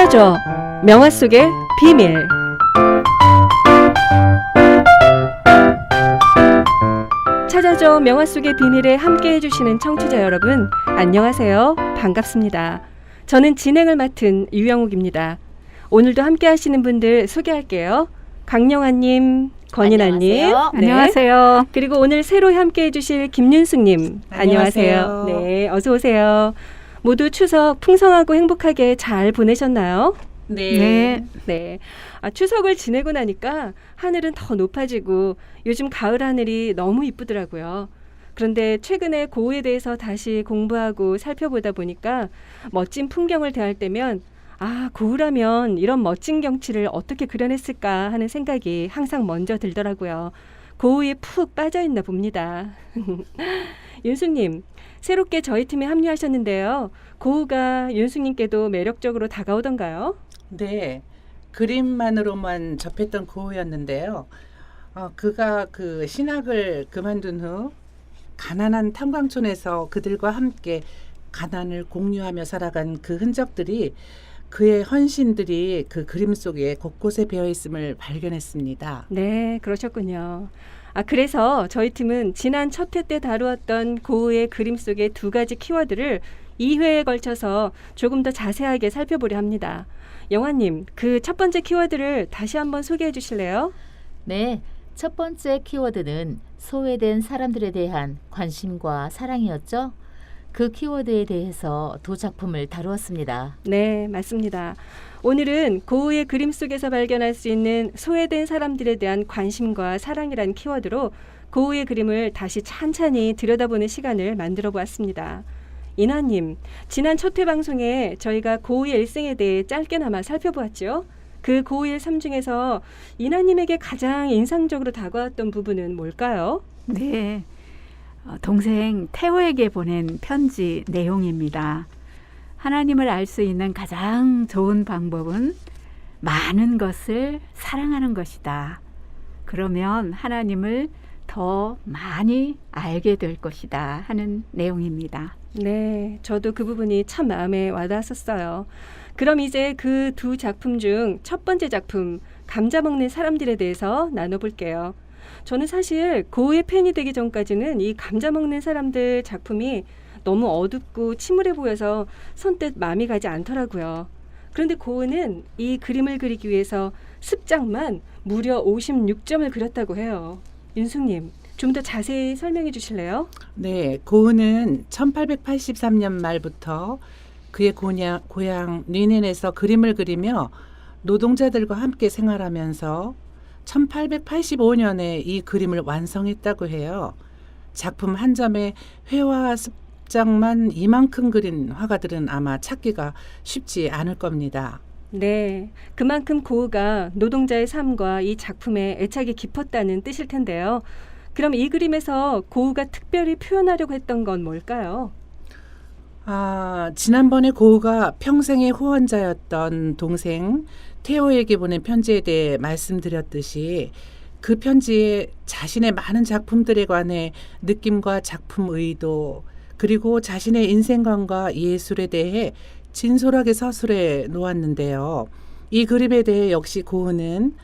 찾아줘. 명화 속의 비밀. 찾아줘 명화 속의 비밀에 함께 해주시는 청취자 여러분, 안녕하세요. 반갑습니다. 저는 진행을 맡은 유영욱입니다. 오늘도 함께 하시는 분들 소개할게요. 강영아님, 권인아님. 안녕하세요. 네. 안녕하세요. 그리고 오늘 새로 함께 해주실 김윤숙님. 안녕하세요. 네, 어서 오세요. 모두 추석 풍성하고 행복하게 잘 보내셨나요? 네. 네. 추석을 지내고 나니까 하늘은 더 높아지고 요즘 가을 하늘이 너무 이쁘더라고요. 그런데 최근에 고우에 대해서 다시 공부하고 살펴보다 보니까 멋진 풍경을 대할 때면 고우라면 이런 멋진 경치를 어떻게 그려냈을까 하는 생각이 항상 먼저 들더라고요. 고우에 푹 빠져있나 봅니다. 윤숙님, 새롭게 저희 팀에 합류하셨는데요. 고우가 윤숙님께도 매력적으로 다가오던가요? 네, 그림만으로만 접했던 고우였는데요. 그가 그 신학을 그만둔 후 가난한 탄광촌에서 그들과 함께 가난을 공유하며 살아간 그 흔적들이, 그의 헌신들이 그 그림 속에 곳곳에 배어 있음을 발견했습니다. 네, 그러셨군요. 그래서 저희 팀은 지난 첫 회 때 다루었던 고우의 그림 속의 두 가지 키워드를 2회에 걸쳐서 조금 더 자세하게 살펴보려 합니다. 영화님, 그 첫 번째 키워드를 다시 한번 소개해 주실래요? 네. 첫 번째 키워드는 소외된 사람들에 대한 관심과 사랑이었죠. 그 키워드에 대해서 두 작품을 다루었습니다. 네, 맞습니다. 오늘은 고우의 그림 속에서 발견할 수 있는 소외된 사람들에 대한 관심과 사랑이란 키워드로 고우의 그림을 다시 찬찬히 들여다보는 시간을 만들어 보았습니다. 인하님, 지난 첫 회 방송에 저희가 고우의 일생에 대해 짧게나마 살펴보았죠. 그 고우의 삶 중에서 인하님에게 가장 인상적으로 다가왔던 부분은 뭘까요? 네, 동생 태호에게 보낸 편지 내용입니다. 하나님을 알 수 있는 가장 좋은 방법은 많은 것을 사랑하는 것이다. 그러면 하나님을 더 많이 알게 될 것이다 하는 내용입니다. 네, 저도 그 부분이 참 마음에 와닿았었어요. 그럼 이제 그 두 작품 중 첫 번째 작품, 감자 먹는 사람들에 대해서 나눠볼게요. 저는 사실 고우의 팬이 되기 전까지는 이 감자 먹는 사람들 작품이 너무 어둡고 침울해 보여서 선뜻 마음이 가지 않더라고요. 그런데 고우는 이 그림을 그리기 위해서 습작만 무려 56점을 그렸다고 해요. 윤숙님, 좀 더 자세히 설명해 주실래요? 네, 고우는 1883년 말부터 그의 고향 뉘넨에서 그림을 그리며 노동자들과 함께 생활하면서 1885년에 이 그림을 완성했다고 해요. 작품 한 점에 회화와 습작만 이만큼 그린 화가들은 아마 찾기가 쉽지 않을 겁니다. 네, 그만큼 고우가 노동자의 삶과 이 작품에 애착이 깊었다는 뜻일 텐데요. 그럼 이 그림에서 고우가 특별히 표현하려고 했던 건 뭘까요? 지난번에 고우가 평생의 후원자였던 동생 태호에게 보낸 편지에 대해 말씀드렸듯이, 그 편지에 자신의 많은 작품들에 관해 느낌과 작품 의도, 그리고 자신의 인생관과 예술에 대해 진솔하게 서술해 놓았는데요. 이 그림에 대해 역시 고우는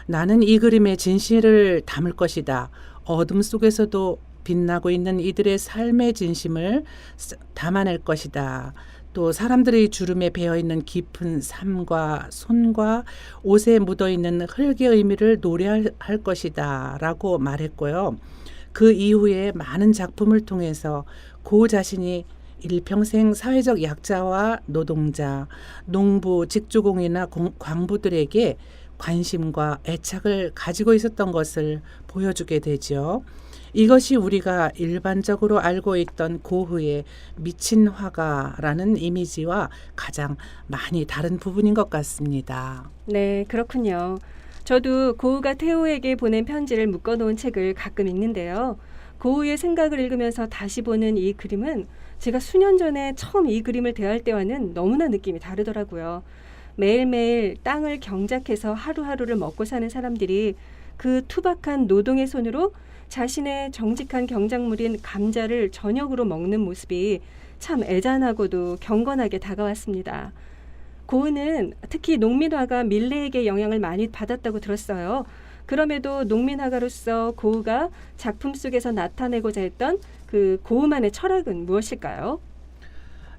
나는 이 그림의 진실을 담을 것이다. 어둠 속에서도 빛나고 있는 이들의 삶의 진심을 담아낼 것이다. 또 사람들의 주름에 배어있는 깊은 삶과 손과 옷에 묻어있는 흙의 의미를 노래할 것이다 라고 말했고요. 그 이후에 많은 작품을 통해서 고우 자신이 일평생 사회적 약자와 노동자, 농부, 직주공이나 광부들에게 관심과 애착을 가지고 있었던 것을 보여주게 되죠. 이것이 우리가 일반적으로 알고 있던 고흐의 미친 화가라는 이미지와 가장 많이 다른 부분인 것 같습니다. 네, 그렇군요. 저도 고우가 태호에게 보낸 편지를 묶어놓은 책을 가끔 읽는데요. 고우의 생각을 읽으면서 다시 보는 이 그림은 제가 수년 전에 처음 이 그림을 대할 때와는 너무나 느낌이 다르더라고요. 매일매일 땅을 경작해서 하루하루를 먹고 사는 사람들이 그 투박한 노동의 손으로 자신의 정직한 경작물인 감자를 저녁으로 먹는 모습이 참 애잔하고도 경건하게 다가왔습니다. 고흐는 특히 농민화가 밀레에게 영향을 많이 받았다고 들었어요. 그럼에도 농민화가로서 고흐가 작품 속에서 나타내고자 했던 그 고흐만의 철학은 무엇일까요?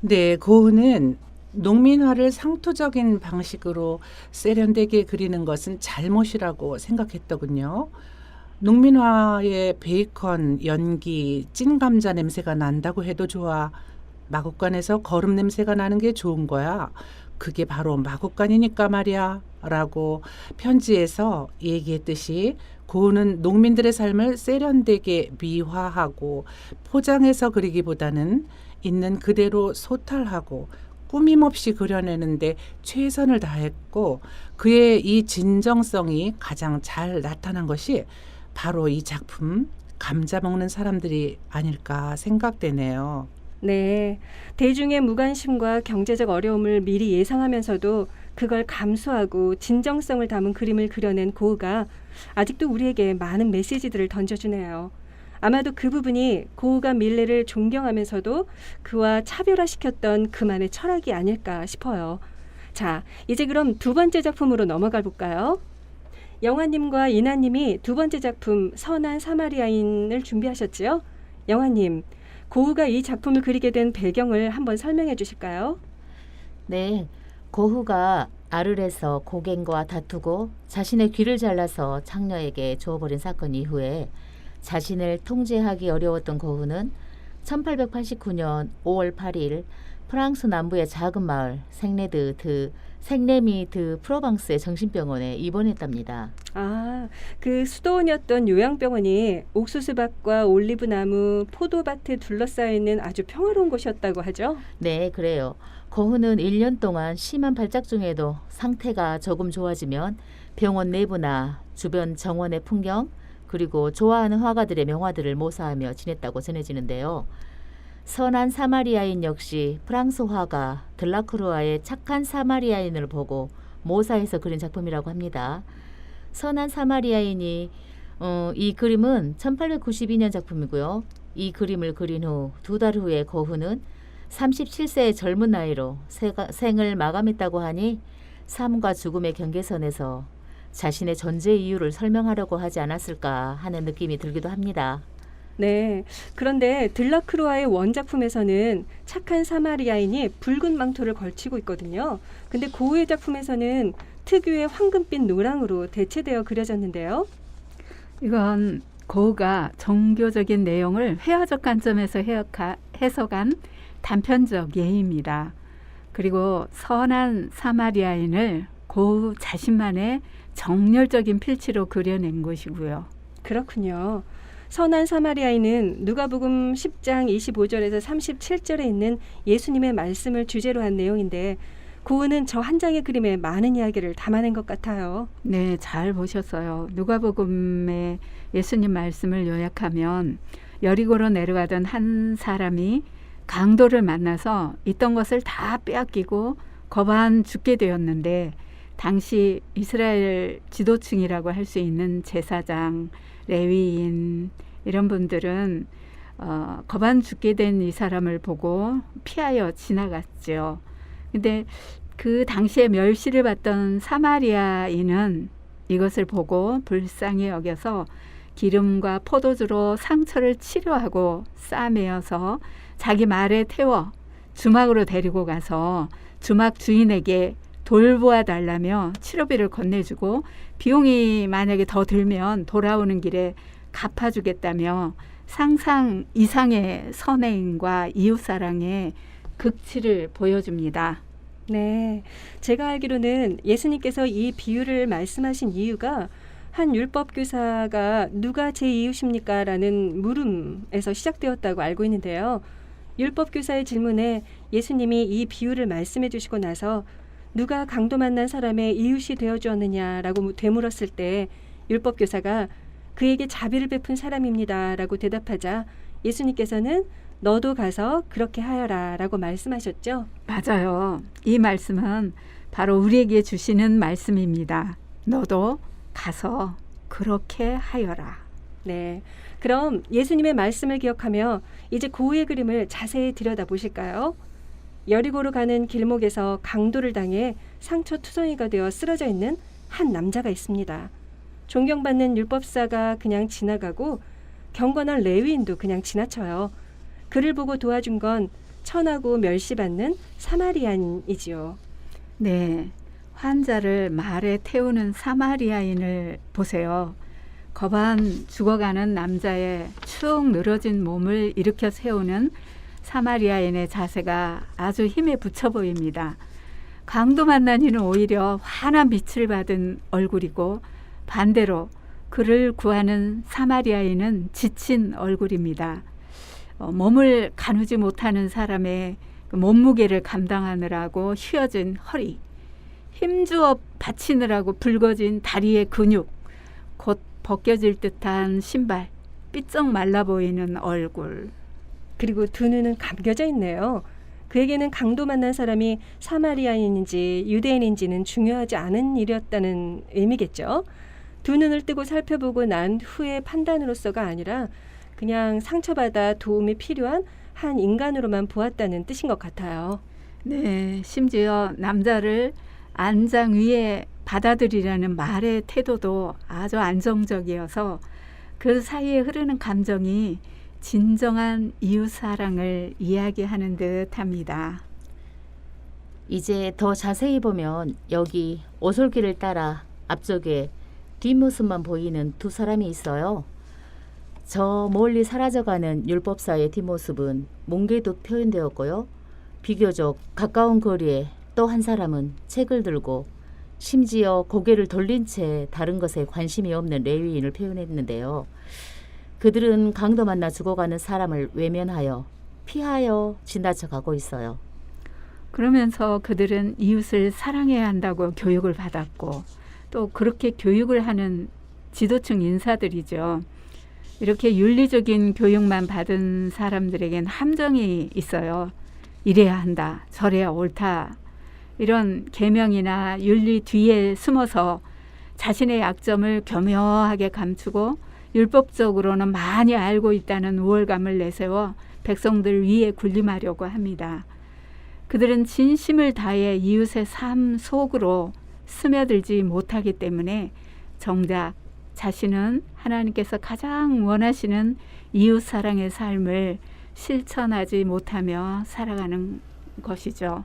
네, 고흐는 농민화를 상투적인 방식으로 세련되게 그리는 것은 잘못이라고 생각했더군요. 농민화에 베이컨, 연기, 찐 감자 냄새가 난다고 해도 좋아. 마구간에서 거름 냄새가 나는 게 좋은 거야. 그게 바로 마구간이니까 말이야. 라고 편지에서 얘기했듯이 고흐는 농민들의 삶을 세련되게 미화하고 포장해서 그리기보다는 있는 그대로 소탈하고 꾸밈없이 그려내는데 최선을 다했고, 그의 이 진정성이 가장 잘 나타난 것이 바로 이 작품 감자 먹는 사람들이 아닐까 생각되네요. 네, 대중의 무관심과 경제적 어려움을 미리 예상하면서도 그걸 감수하고 진정성을 담은 그림을 그려낸 고흐가 아직도 우리에게 많은 메시지들을 던져주네요. 아마도 그 부분이 고흐가 밀레를 존경하면서도 그와 차별화시켰던 그만의 철학이 아닐까 싶어요. 자, 이제 그럼 두 번째 작품으로 넘어가 볼까요? 영화님과 이나님이 두 번째 작품 선한 사마리아인을 준비하셨지요? 영화님, 고흐가 이 작품을 그리게 된 배경을 한번 설명해 주실까요? 네, 고흐가 아르에서 고갱과 다투고 자신의 귀를 잘라서 창녀에게 주어버린 사건 이후에 자신을 통제하기 어려웠던 고흐는 1889년 5월 8일 프랑스 남부의 작은 마을 생레미 드 프로방스의 정신병원에 입원했답니다. 아, 그 수도원이었던 요양병원이 옥수수밭과 올리브나무, 포도밭에 둘러싸여 있는 아주 평화로운 곳이었다고 하죠? 네, 그래요. 고흐는 1년 동안 심한 발작 중에도 상태가 조금 좋아지면 병원 내부나 주변 정원의 풍경, 그리고 좋아하는 화가들의 명화들을 모사하며 지냈다고 전해지는데요. 선한 사마리아인 역시 프랑스 화가 들라크루아의 착한 사마리아인을 보고 모사해서 그린 작품이라고 합니다. 선한 사마리아인이 이 그림은 1892년 작품이고요. 이 그림을 그린 후 2달 후에 고흐는 37세의 젊은 나이로 생을 마감했다고 하니 삶과 죽음의 경계선에서 자신의 존재 이유를 설명하려고 하지 않았을까 하는 느낌이 들기도 합니다. 네, 그런데 들라크루아의 원작품에서는 착한 사마리아인이 붉은 망토를 걸치고 있거든요. 근데 고흐의 작품에서는 특유의 황금빛 노랑으로 대체되어 그려졌는데요. 이건 고흐가 종교적인 내용을 회화적 관점에서 해석한 단편적 예입니다. 그리고 선한 사마리아인을 고흐 자신만의 정열적인 필치로 그려낸 것이고요. 그렇군요. 선한 사마리아인은 누가복음 10장 25절에서 37절에 있는 예수님의 말씀을 주제로 한 내용인데 고흐는 저 한 장의 그림에 많은 이야기를 담아낸 것 같아요. 네, 잘 보셨어요. 누가복음의 예수님 말씀을 요약하면 여리고로 내려가던 한 사람이 강도를 만나서 있던 것을 다 빼앗기고 거반 죽게 되었는데 당시 이스라엘 지도층이라고 할 수 있는 제사장, 레위인 이런 분들은 거반 죽게 된 이 사람을 보고 피하여 지나갔죠. 근데 그 당시에 멸시를 받던 사마리아인은 이것을 보고 불쌍히 여겨서 기름과 포도주로 상처를 치료하고 싸매어서 자기 말에 태워 주막으로 데리고 가서 주막 주인에게 돌보아 달라며 치료비를 건네주고 비용이 만약에 더 들면 돌아오는 길에 갚아주겠다며 상상 이상의 선행과 이웃사랑의 극치를 보여줍니다. 네, 제가 알기로는 예수님께서 이 비유를 말씀하신 이유가 한 율법교사가 누가 제 이웃입니까? 라는 물음에서 시작되었다고 알고 있는데요. 율법교사의 질문에 예수님이 이 비유를 말씀해 주시고 나서 누가 강도 만난 사람의 이웃이 되어주었느냐라고 되물었을 때 율법교사가 그에게 자비를 베푼 사람입니다 라고 대답하자 예수님께서는 너도 가서 그렇게 하여라 라고 말씀하셨죠. 맞아요. 이 말씀은 바로 우리에게 주시는 말씀입니다. 너도 가서 그렇게 하여라. 네, 그럼 예수님의 말씀을 기억하며 이제 고흐의 그림을 자세히 들여다보실까요? 여리고로 가는 길목에서 강도를 당해 상처투성이가 되어 쓰러져 있는 한 남자가 있습니다. 존경받는 율법사가 그냥 지나가고 경건한 레위인도 그냥 지나쳐요. 그를 보고 도와준 건 천하고 멸시받는 사마리아인이지요. 네, 환자를 말에 태우는 사마리아인을 보세요. 거반 죽어가는 남자의 축 늘어진 몸을 일으켜 세우는 사마리아인의 자세가 아주 힘에 붙여 보입니다. 강도 만난 이는 오히려 환한 빛을 받은 얼굴이고 반대로 그를 구하는 사마리아인은 지친 얼굴입니다. 몸을 가누지 못하는 사람의 그 몸무게를 감당하느라고 휘어진 허리, 힘주어 받치느라고 붉어진 다리의 근육, 곧 벗겨질 듯한 신발, 삐쩍 말라 보이는 얼굴. 그리고 두 눈은 감겨져 있네요. 그에게는 강도 만난 사람이 사마리아인인지 유대인인지는 중요하지 않은 일이었다는 의미겠죠. 두 눈을 뜨고 살펴보고 난 후의 판단으로서가 아니라 그냥 상처받아 도움이 필요한 한 인간으로만 보았다는 뜻인 것 같아요. 네, 심지어 남자를 안장 위에 받아들이라는 말의 태도도 아주 안정적이어서 그 사이에 흐르는 감정이 진정한 이웃사랑을 이야기하는 듯합니다. 이제 더 자세히 보면 여기 오솔길을 따라 앞쪽에 뒷모습만 보이는 두 사람이 있어요. 저 멀리 사라져가는 율법사의 뒷모습은 몽개도 표현되었고요. 비교적 가까운 거리에 또 한 사람은 책을 들고 심지어 고개를 돌린 채 다른 것에 관심이 없는 레위인을 표현했는데요. 그들은 강도 만나 죽어가는 사람을 외면하여 피하여 지나쳐 가고 있어요. 그러면서 그들은 이웃을 사랑해야 한다고 교육을 받았고 또 그렇게 교육을 하는 지도층 인사들이죠. 이렇게 윤리적인 교육만 받은 사람들에겐 함정이 있어요. 이래야 한다, 저래야 옳다. 이런 계명이나 윤리 뒤에 숨어서 자신의 약점을 교묘하게 감추고 율법적으로는 많이 알고 있다는 우월감을 내세워 백성들 위에 군림하려고 합니다. 그들은 진심을 다해 이웃의 삶 속으로 스며들지 못하기 때문에 정작 자신은 하나님께서 가장 원하시는 이웃 사랑의 삶을 실천하지 못하며 살아가는 것이죠.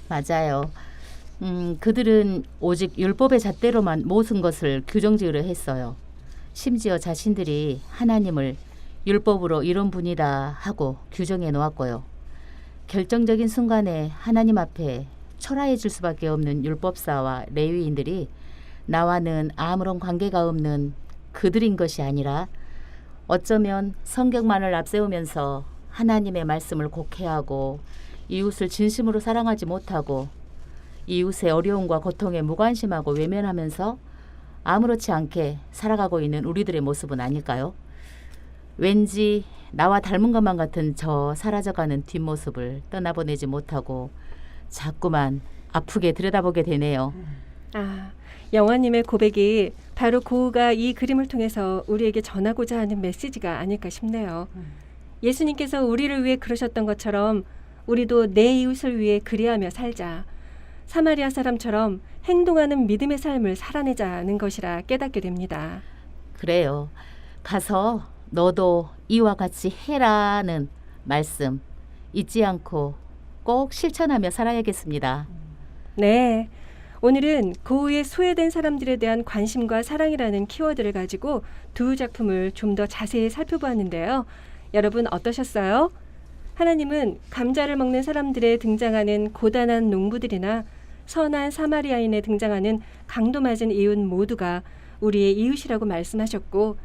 맞아요. 그들은 오직 율법의 잣대로만 모든 것을 규정지으려 했어요. 심지어 자신들이 하나님을 율법으로 이런 분이다 하고 규정해 놓았고요. 결정적인 순간에 하나님 앞에 초라해질 수밖에 없는 율법사와 레위인들이 나와는 아무런 관계가 없는 그들인 것이 아니라 어쩌면 성경만을 앞세우면서 하나님의 말씀을 곡해하고 이웃을 진심으로 사랑하지 못하고 이웃의 어려움과 고통에 무관심하고 외면하면서 아무렇지 않게 살아가고 있는 우리들의 모습은 아닐까요? 왠지 나와 닮은 것만 같은 저 사라져가는 뒷모습을 떠나보내지 못하고 자꾸만 아프게 들여다보게 되네요. 영화님의 고백이 바로 고우가 이 그림을 통해서 우리에게 전하고자 하는 메시지가 아닐까 싶네요. 예수님께서 우리를 위해 그러셨던 것처럼 우리도 내 이웃을 위해 그리하며 살자. 사마리아 사람처럼 행동하는 믿음의 삶을 살아내자는 것이라 깨닫게 됩니다. 그래요. 가서 너도 이와 같이 해라는 말씀 잊지 않고 꼭 실천하며 살아야겠습니다. 네, 오늘은 고우의 소외된 사람들에 대한 관심과 사랑이라는 키워드를 가지고 두 작품을 좀 더 자세히 살펴보았는데요. 여러분 어떠셨어요? 하나님은 감자를 먹는 사람들에 등장하는 고단한 농부들이나 선한 사마리아인에 등장하는 강도 맞은 이웃 모두가 우리의 이웃이라고 말씀하셨고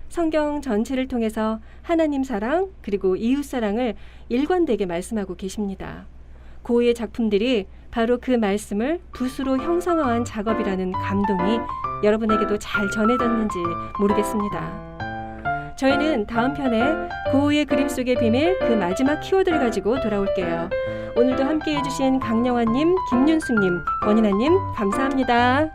성경 전체를 통해서 하나님 사랑 그리고 이웃 사랑을 일관되게 말씀하고 계십니다. 고우의 작품들이 바로 그 말씀을 붓으로 형상화한 작업이라는 감동이 여러분에게도 잘 전해졌는지 모르겠습니다. 저희는 다음 편에 고우의 그림 속의 비밀 그 마지막 키워드를 가지고 돌아올게요. 오늘도 함께해 주신 강영환님, 김윤숙님, 권인아님 감사합니다.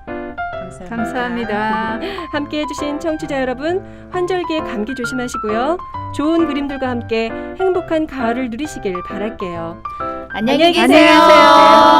감사합니다. 함께해 주신 청취자 여러분 환절기에 감기 조심하시고요. 좋은 그림들과 함께 행복한 가을을 누리시길 바랄게요. 안녕히 계세요. 계세요.